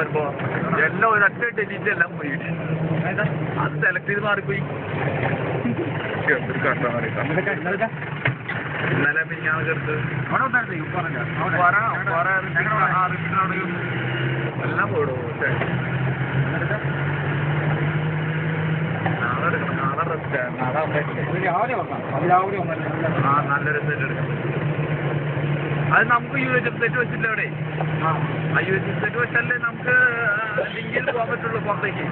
വരുമ്പോ എല്ലാം ഒരൊറ്റ ഡിലീറ്റ് എല്ലാം പോയി അത് സെലക്ട് ചെയ്ത് മാറിപ്പോയി. എന്തൊരു കഷ്ടം ഇന്നലെ മിഞ്ഞാന്ന് ചേർത്ത് എല്ലാം പോയിടും. നാളെ എടുക്കണം, നാളെ റെസ്റ്റ്, നല്ല റിസൾട്ട് എടുക്കണം. അത് നമുക്ക് UHF സെറ്റ് വെച്ചില്ല അവിടെ. ആ UHF സെറ്റ് വെച്ചാലേ നമുക്ക് ലിങ്കിൽ പോകാൻ പറ്റുള്ളൂ പുറത്തേക്ക്.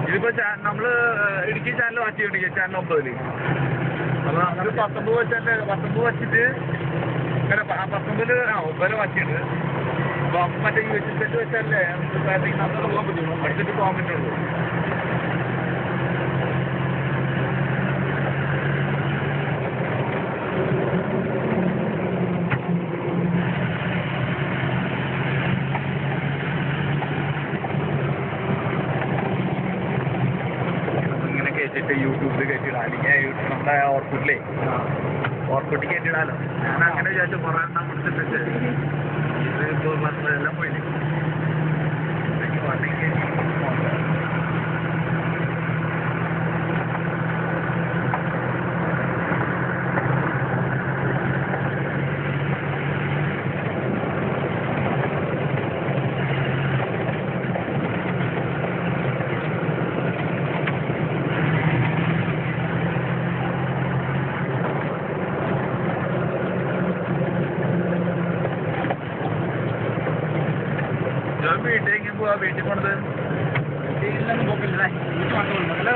ഇതിപ്പോ നമ്മള് ഇടുക്കി ചാനൽ മാറ്റിയിട്ടുണ്ട്, ചാനൽ 9. അപ്പൊ നമുക്ക് 19 വെച്ചാല് 19 വെച്ചിട്ട് ഇങ്ങനെ 19 മാറ്റിയിട്ടുണ്ട്. അപ്പൊ നമുക്ക് മറ്റേ UHF സെറ്റ് വെച്ചാലേ നമുക്ക് നമ്മള് പോകാൻ പറ്റുള്ളൂ, അടുത്തിട്ട് പോകാൻ പറ്റുള്ളൂ. യൂട്യൂബിൽ കയറ്റിടാം, അല്ലെങ്കിൽ നമ്മുടെ ഓർക്കുട്ടിൽ കയറ്റിടാലോ. ഞാൻ അങ്ങനെ വിചാരിച്ചു കുറേ എണ്ണം കൊടുത്തിട്ട് ഇത് ഇപ്പോൾ എല്ലാം പോയില്ലേ. വീട്ടിലേക്ക് പോവാ, വീട്ടിൽ പോണത് വീട്ടിലൊന്നും പോക്കില്ല. ഇന്നലെ